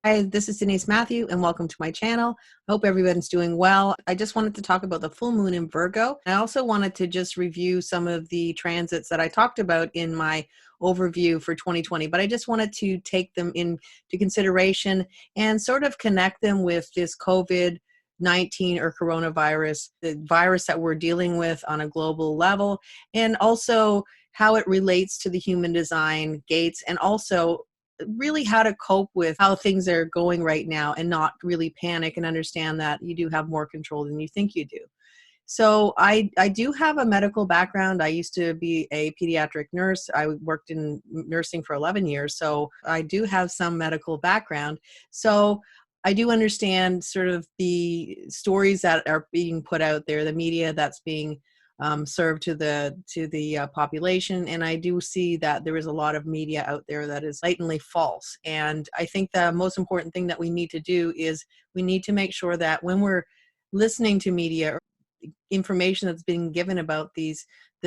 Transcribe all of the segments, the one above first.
Hi, this is Denise Mathew, and welcome to my channel. I hope everyone's doing well. I just wanted to talk about the full moon in Virgo. I also wanted to just review some of the transits that I talked about in my overview for 2020, but I just wanted to take them into consideration and sort of connect them with this COVID-19 or coronavirus, the virus that we're dealing with on a global level, and also how it relates to the human design gates, and also really how to cope with how things are going right now and not really panic and understand that you do have more control than you think you do. So I do have a medical background. I used to be a pediatric nurse. I worked in nursing for 11 years. So I do have some medical background. So I do understand sort of the stories that are being put out there, the media that's being served to the population, and I do see that there is a lot of media out there that is blatantly false. And I think the most important thing that we need to do is we need to make sure that when we're listening to media or information that's being given about the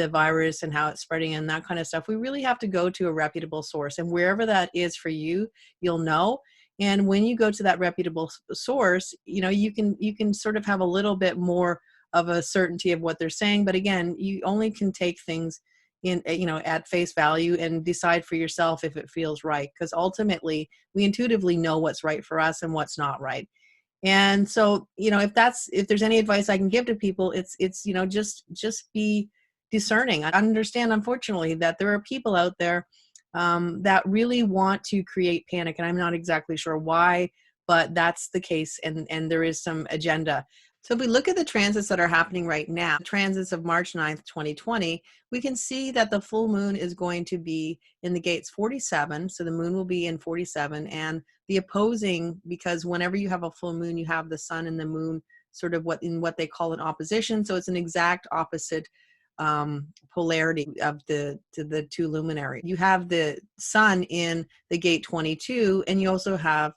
virus and how it's spreading and that kind of stuff, we really have to go to a reputable source, and wherever that is for you, you'll know. And when you go to that reputable source, you can sort of have a little bit more of a certainty of what they're saying. But again, you only can take things in, at face value and decide for yourself if it feels right. Because ultimately, we intuitively know what's right for us and what's not right. And so, if there's any advice I can give to people, it's just be discerning. I understand, unfortunately, that there are people out there that really want to create panic, and I'm not exactly sure why, but that's the case, and there is some agenda. So if we look at the transits that are happening right now, transits of March 9th, 2020, we can see that the full moon is going to be in the gates 47. So the moon will be in 47, and the opposing, because whenever you have a full moon, you have the sun and the moon sort of what they call an opposition. So it's an exact opposite polarity of to the two luminary. You have the sun in the gate 22, and you also have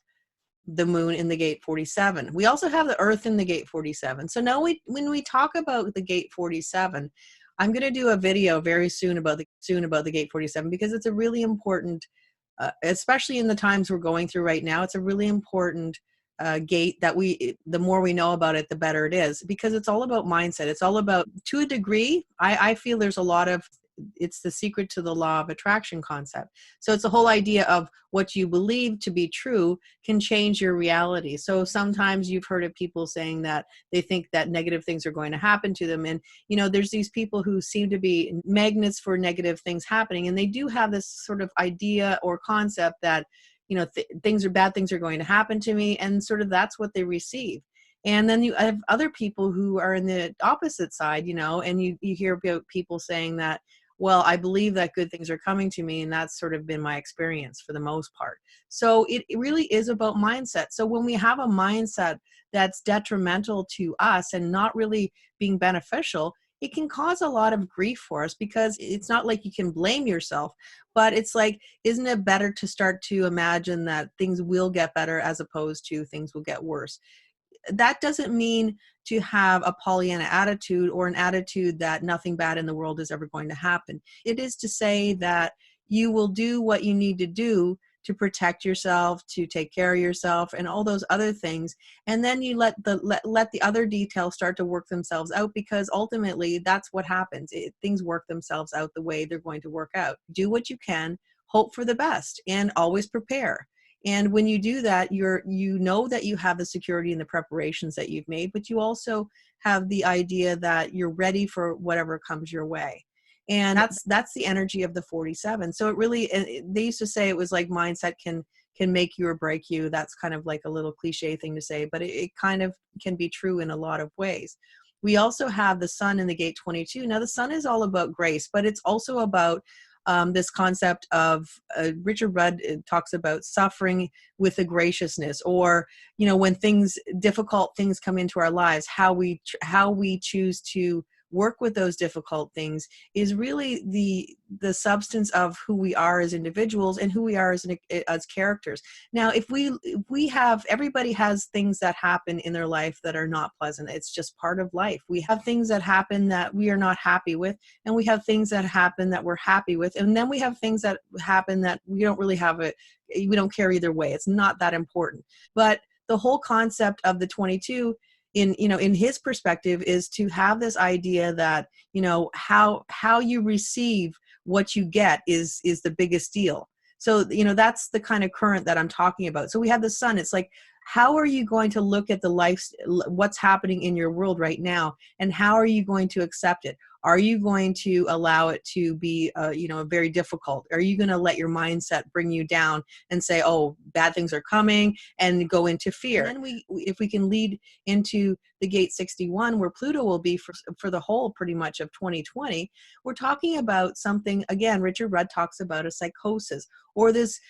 the moon in the gate 47. We also have the earth in the gate 47. So now when we talk about the gate 47, I'm going to do a video very soon about the gate 47, because it's a really important, especially in the times we're going through right now, it's a really important gate that the more we know about it, the better it is, because it's all about mindset. It's all about, to a degree, I feel there's a lot of, it's the secret to the law of attraction concept. So it's the whole idea of what you believe to be true can change your reality. So sometimes you've heard of people saying that they think that negative things are going to happen to them. And, there's these people who seem to be magnets for negative things happening. And they do have this sort of idea or concept that, bad things are going to happen to me. And sort of that's what they receive. And then you have other people who are in the opposite side, and you hear about people saying that, well, I believe that good things are coming to me, and that's sort of been my experience for the most part. So it really is about mindset. So when we have a mindset that's detrimental to us and not really being beneficial, it can cause a lot of grief for us, because it's not like you can blame yourself, but it's like, isn't it better to start to imagine that things will get better as opposed to things will get worse? That doesn't mean to have a Pollyanna attitude or an attitude that nothing bad in the world is ever going to happen. It is to say that you will do what you need to do to protect yourself, to take care of yourself, and all those other things. And then you let the other details start to work themselves out, because ultimately that's what happens. Things work themselves out the way they're going to work out. Do what you can, hope for the best, and always prepare. And when you do that, you know that you have the security and the preparations that you've made, but you also have the idea that you're ready for whatever comes your way. And that's the energy of the 47. So it really, they used to say it was like mindset can make you or break you. That's kind of like a little cliche thing to say, but it kind of can be true in a lot of ways. We also have the sun in the gate 22. Now the sun is all about grace, but it's also about this concept of Richard Rudd talks about suffering with a graciousness, or when difficult things come into our lives, how we choose to work with those difficult things is really the substance of who we are as individuals and who we are as characters. Now, if we have, everybody has things that happen in their life that are not pleasant. It's just part of life. We have things that happen that we are not happy with, and we have things that happen that we're happy with, and then we have things that happen that we don't really have it. We don't care either way. It's not that important. But the whole concept of the 22 in his perspective is to have this idea that, how you receive what you get is the biggest deal. So, that's the kind of current that I'm talking about. So we have the sun. It's like, how are you going to look at the life, what's happening in your world right now, and how are you going to accept it? Are you going to allow it to be, very difficult? Are you going to let your mindset bring you down and say, oh, bad things are coming, and go into fear? And then if we can lead into the gate 61, where Pluto will be for the whole pretty much of 2020, we're talking about something, again, Richard Rudd talks about a psychosis, or this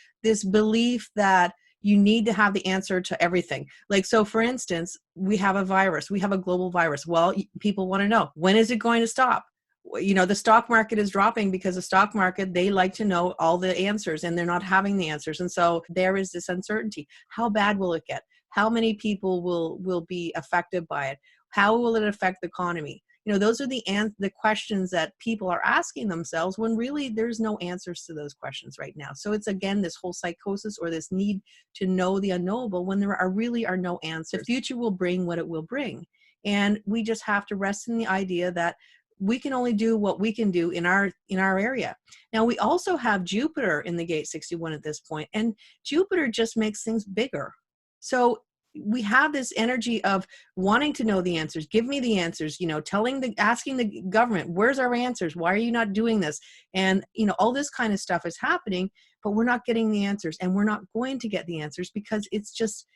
belief that you need to have the answer to everything. Like, so for instance, we have a virus, we have a global virus. Well, people want to know, when is it going to stop? The stock market is dropping because the stock market, they like to know all the answers, and they're not having the answers. And so there is this uncertainty. How bad will it get? How many people will be affected by it? How will it affect the economy? Those are the questions that people are asking themselves, when really there's no answers to those questions right now. So it's, again, this whole psychosis, or this need to know the unknowable, when there really are no answers. The future will bring what it will bring. And we just have to rest in the idea that we can only do what we can do in our area. Now, we also have Jupiter in the gate 61 at this point, and Jupiter just makes things bigger. So we have this energy of wanting to know the answers. Give me the answers, asking the government, where's our answers? Why are you not doing this? And, all this kind of stuff is happening, but we're not getting the answers, and we're not going to get the answers, because it's just,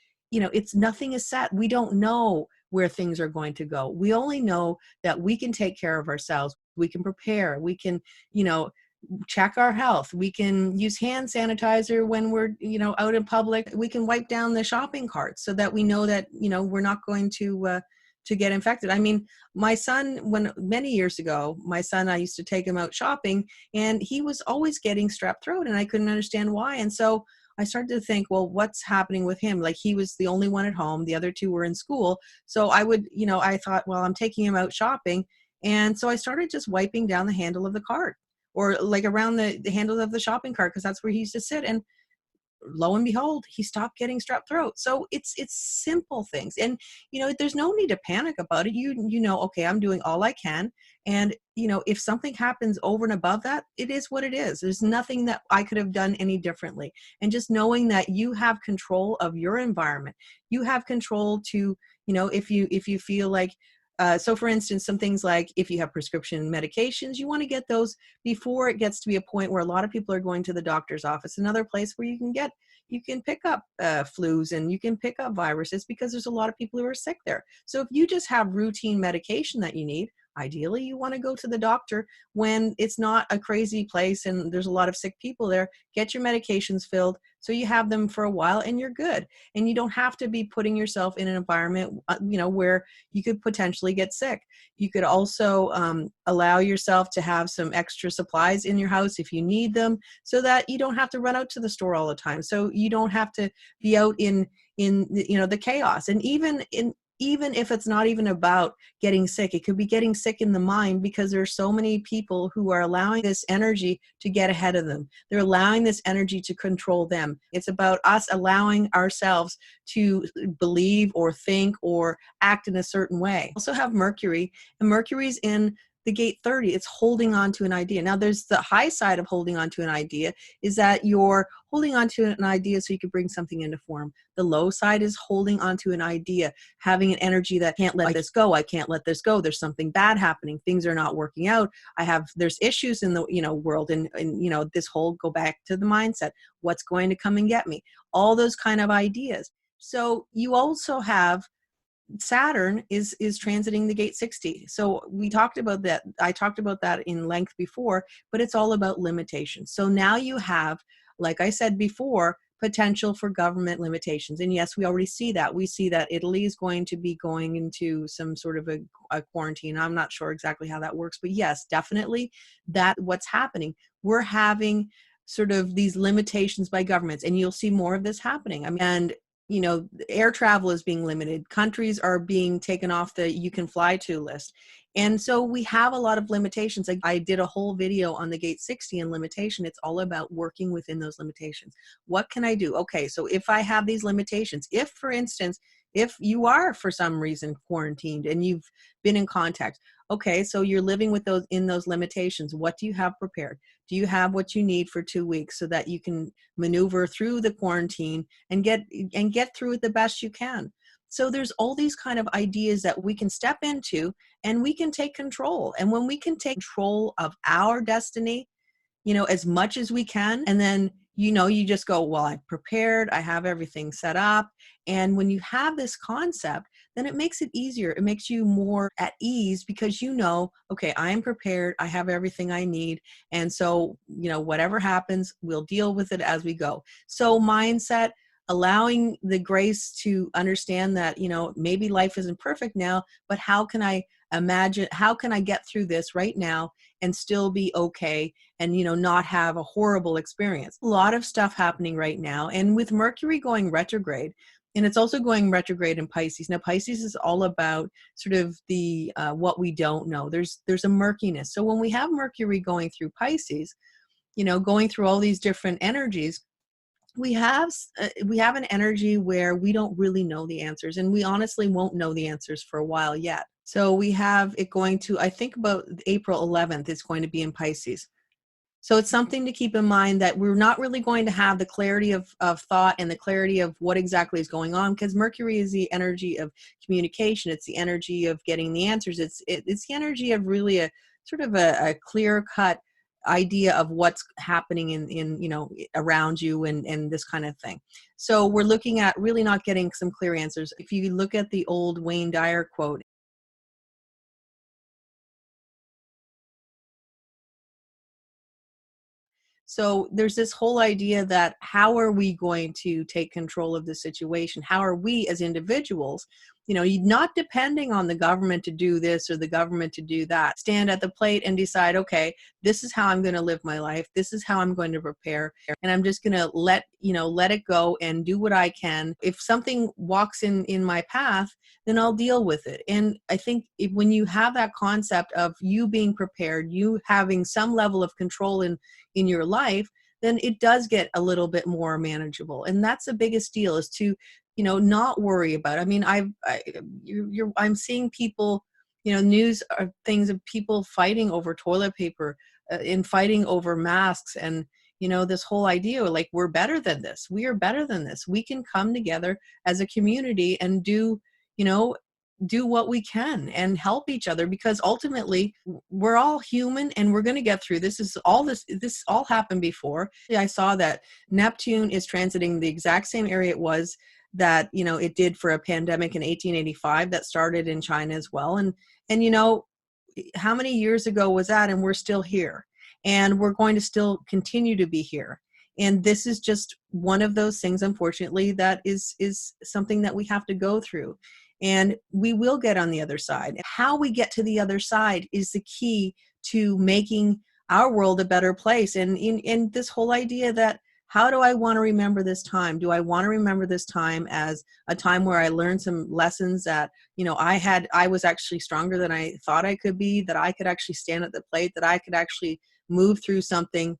nothing is set. We don't know where things are going to go. We only know that we can take care of ourselves. We can prepare. We can, check our health. We can use hand sanitizer when we're, out in public. We can wipe down the shopping carts so that we know that, we're not going to get infected. I mean, my son, many years ago, I used to take him out shopping, and he was always getting strep throat, and I couldn't understand why. And so I started to think, well, what's happening with him? Like, he was the only one at home. The other two were in school. So I thought, well, I'm taking him out shopping. And so I started just wiping down the handle of the cart, or like around the handle of the shopping cart, because that's where he used to sit. And lo and behold, he stopped getting strep throat. So it's simple things. And, there's no need to panic about it. Okay, I'm doing all I can. And, if something happens over and above that, it is what it is. There's nothing that I could have done any differently. And just knowing that you have control of your environment, you have control to, if you feel like, so for instance, some things like, if you have prescription medications, you want to get those before it gets to be a point where a lot of people are going to the doctor's office. Another place where you can pick up flus, and you can pick up viruses, because there's a lot of people who are sick there. So if you just have routine medication that you need, ideally you want to go to the doctor when it's not a crazy place and there's a lot of sick people there. Get your medications filled so you have them for a while, and you're good. And you don't have to be putting yourself in an environment, where you could potentially get sick. You could also allow yourself to have some extra supplies in your house if you need them, so that you don't have to run out to the store all the time. So you don't have to be out in the chaos. And even if it's not even about getting sick, it could be getting sick in the mind, because there are so many people who are allowing this energy to get ahead of them. They're allowing this energy to control them. It's about us allowing ourselves to believe or think or act in a certain way. Also have Mercury, and Mercury's in the gate 30. It's holding on to an idea. Now, there's the high side of holding on to an idea, is that you're holding on to an idea so you can bring something into form. The low side is holding on to an idea, having an energy that can't let this go. I can't let this go. There's something bad happening. Things are not working out. There's issues in the world, and this whole, go back to the mindset. What's going to come and get me? All those kind of ideas. So you also have Saturn is transiting the gate 60. So we talked about that. I talked about that in length before, but it's all about limitations. So now you have, like I said before, potential for government limitations. And yes, we already see that. We see that Italy is going to be going into some sort of a quarantine. I'm not sure exactly how that works, but yes, definitely that what's happening. We're having sort of these limitations by governments, and you'll see more of this happening. I mean, and air travel is being limited. Countries are being taken off the you can fly to list. And so we have a lot of limitations. I did a whole video on the Gate 60 and limitation. It's all about working within those limitations. What can I do? Okay, so if I have these limitations, if, for instance, if you are for some reason quarantined and you've been in contact, okay, so you're living with those in those limitations. What do you have prepared? Do you have what you need for 2 weeks so that you can maneuver through the quarantine and get through it the best you can? So there's all these kind of ideas that we can step into, and we can take control. And when we can take control of our destiny, as much as we can, and then, you just go, well, I've prepared, I have everything set up. And when you have this concept, then it makes it easier. It makes you more at ease because okay, I am prepared, I have everything I need. And so, whatever happens, we'll deal with it as we go. So mindset, allowing the grace to understand that, maybe life isn't perfect now, but how can I get through this right now and still be okay and, not have a horrible experience? A lot of stuff happening right now. And with Mercury going retrograde, and it's also going retrograde in Pisces. Now, Pisces is all about sort of the what we don't know. There's a murkiness. So when we have Mercury going through Pisces, going through all these different energies, we have an energy where we don't really know the answers, and we honestly won't know the answers for a while yet. So we have it going to, I think about April 11th, it's going to be in Pisces. So it's something to keep in mind that we're not really going to have the clarity of thought and the clarity of what exactly is going on, because Mercury is the energy of communication. It's the energy of getting the answers. It's the energy of really a sort of a clear cut idea of what's happening in around you and this kind of thing. So we're looking at really not getting some clear answers. If you look at the old Wayne Dyer quote, so there's this whole idea that how are we going to take control of the situation? How are we as individuals, not depending on the government to do this or the government to do that, stand at the plate and decide, okay, this is how I'm going to live my life. This is how I'm going to prepare. And I'm just going to let it go and do what I can. If something walks in my path, then I'll deal with it. And I think when you have that concept of you being prepared, you having some level of control in your life, then it does get a little bit more manageable. And that's the biggest deal, is to, not worry about it. I mean, I'm seeing people, news or things of people fighting over toilet paper and fighting over masks. And, this whole idea like, we're better than this. We are better than this. We can come together as a community and do what we can and help each other, because ultimately we're all human and we're going to get through this. This all happened before. I saw that Neptune is transiting the exact same area it was that, it did for a pandemic in 1885 that started in China as well. And how many years ago was that? And we're still here, and we're going to still continue to be here. And this is just one of those things, unfortunately, that is something that we have to go through. And we will get on the other side. How we get to the other side is the key to making our world a better place. And in this whole idea that, how do I want to remember this time? Do I want to remember this time as a time where I learned some lessons that, I was actually stronger than I thought I could be, that I could actually stand at the plate, that I could actually move through something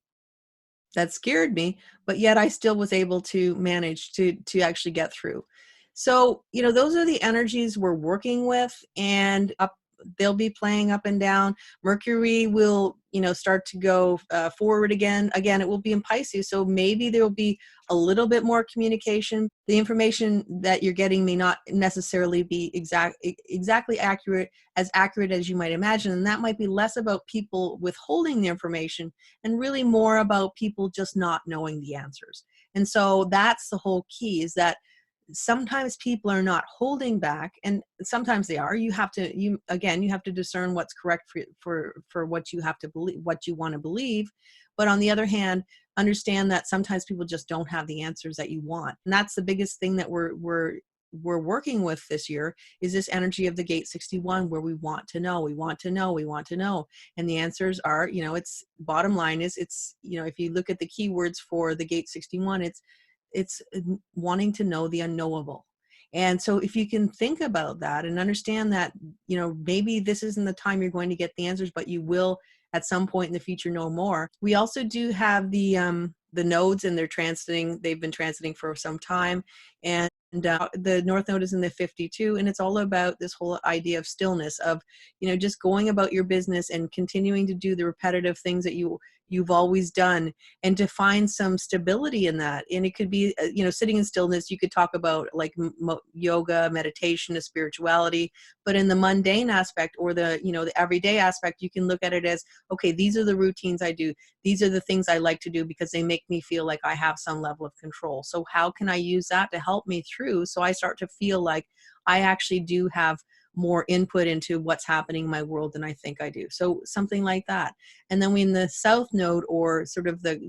that scared me, but yet I still was able to manage to actually get through. So, those are the energies we're working with, and they'll be playing up and down. Mercury will, start to go forward again. Again, it will be in Pisces. So maybe there will be a little bit more communication. The information that you're getting may not necessarily be exactly accurate as you might imagine. And that might be less about people withholding the information and really more about people just not knowing the answers. And so that's the whole key, is that sometimes people are not holding back, and sometimes they are. You have to discern what's correct for what you have to believe, what you want to believe. But on the other hand, understand that sometimes people just don't have the answers that you want. And that's the biggest thing that we're working with this year, is this energy of the gate 61, where we want to know, we want to know, we want to know. And the answers are, it's bottom line is, it's, if you look at the keywords for the gate 61, it's wanting to know the unknowable. And so if you can think about that and understand that, maybe this isn't the time you're going to get the answers, but you will at some point in the future know more. We also do have the nodes, and they've been transiting for some time. And the North Node is in the 52, and it's all about this whole idea of stillness, of, just going about your business and continuing to do the repetitive things that you've always done, and to find some stability in that. And it could be, sitting in stillness. You could talk about like yoga, meditation, spirituality, but in the mundane aspect, or the everyday aspect, you can look at it as, okay, these are the routines I do. These are the things I like to do because they make me feel like I have some level of control. So how can I use that to help me through, so I start to feel like I actually do have more input into what's happening in my world than I think I do. So something like that. And then we, in the South Node, or sort of the,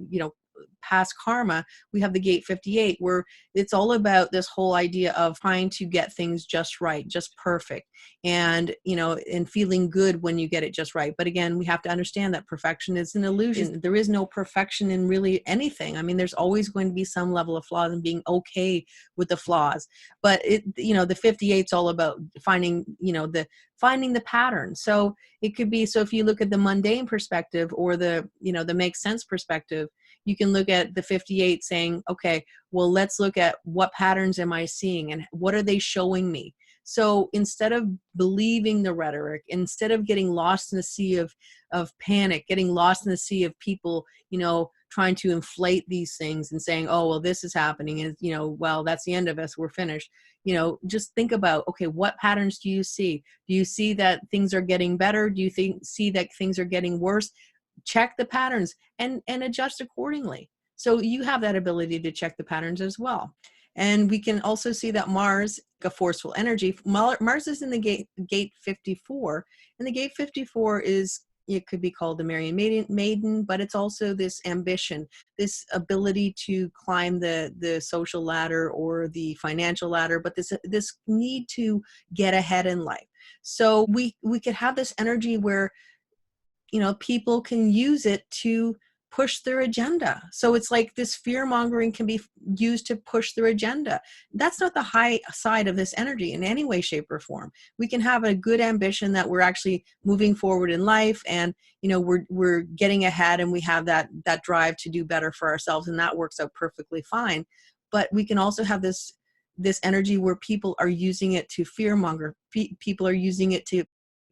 past karma, we have the gate 58, where it's all about this whole idea of trying to get things just right, just perfect, and and feeling good when you get it just right. But again, we have to understand that perfection is an illusion. There is no perfection in really anything. I mean, there's always going to be some level of flaws, and being okay with the flaws. But the 58 is all about finding the pattern. So it could be, so if you look at the mundane perspective, or the the make sense perspective, you can look at the 58 saying, okay, well, let's look at what patterns am I seeing, and what are they showing me? So instead of believing the rhetoric, instead of getting lost in a sea of panic, getting lost in the sea of people, trying to inflate these things and saying, oh, well, this is happening, and, well, that's the end of us, we're finished. Just think about, okay, what patterns do you see? Do you see that things are getting better? Do you see that things are getting worse? Check the patterns and adjust accordingly. So you have that ability to check the patterns as well. And we can also see that Mars, a forceful energy, Mars is in the gate 54, and the gate 54 is, it could be called the Marian Maiden, but it's also this ambition, this ability to climb the social ladder or the financial ladder, but this need to get ahead in life. So we could have this energy where people can use it to push their agenda. So it's like this fear mongering can be used to push their agenda. That's not the high side of this energy in any way, shape, or form. We can have a good ambition that we're actually moving forward in life, and we're getting ahead, and we have that drive to do better for ourselves, and that works out perfectly fine. But we can also have this energy where people are using it to fear monger. People are using it to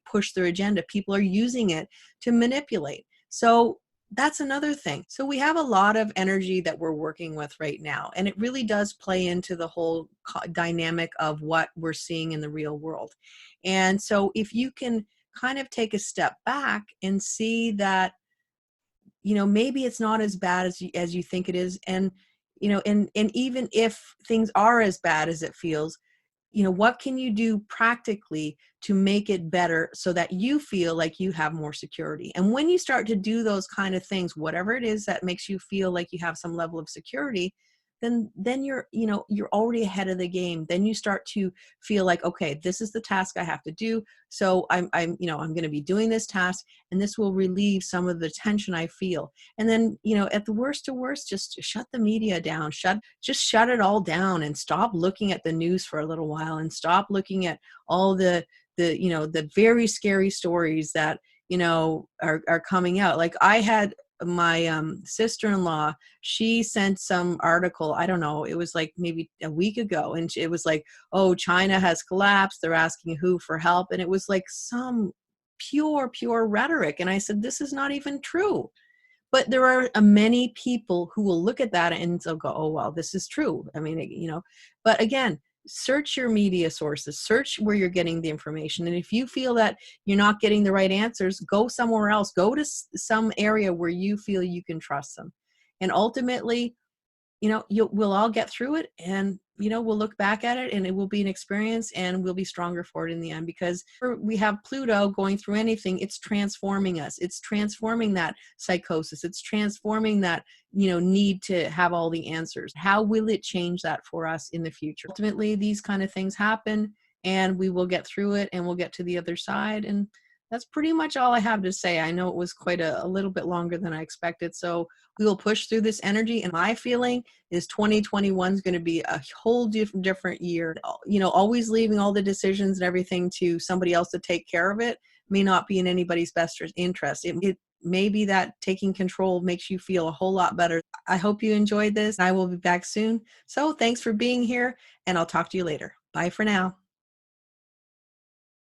push their agenda. People are using it to manipulate. So that's another thing. So we have a lot of energy that we're working with right now, and it really does play into the whole dynamic of what we're seeing in the real world. And so if you can kind of take a step back and see that, maybe it's not as bad as you think it is, and and even if things are as bad as it feels, what can you do practically to make it better so that you feel like you have more security? And when you start to do those kind of things, whatever it is that makes you feel like you have some level of security, then you're already ahead of the game. Then you start to feel like, okay, this is the task I have to do. So I'm going to be doing this task, and this will relieve some of the tension I feel. And then, at the worst to worst, just shut the media down, just shut it all down, and stop looking at the news for a little while, and stop looking at all the very scary stories that, are coming out. Like I had my sister-in-law, she sent some article, I don't know, it was like maybe a week ago, and it was like, oh, China has collapsed, they're asking WHO for help, and it was like some pure rhetoric. And I said, this is not even true. But there are many people who will look at that and they'll go, oh, well, this is true. I mean, but again, search your media sources, search where you're getting the information. And if you feel that you're not getting the right answers, go somewhere else, go to some area where you feel you can trust them. And ultimately, we'll all get through it, and we'll look back at it, and it will be an experience, and we'll be stronger for it in the end, because we have Pluto going through anything. It's transforming us. It's transforming that psychosis. It's transforming that need to have all the answers. How will it change that for us in the future? Ultimately, these kind of things happen, and we will get through it, and we'll get to the other side. And that's pretty much all I have to say. I know it was quite a little bit longer than I expected. So we will push through this energy. And my feeling is 2021 is going to be a whole different year. Always leaving all the decisions and everything to somebody else to take care of it may not be in anybody's best interest. It may be that taking control makes you feel a whole lot better. I hope you enjoyed this. I will be back soon. So thanks for being here, and I'll talk to you later. Bye for now.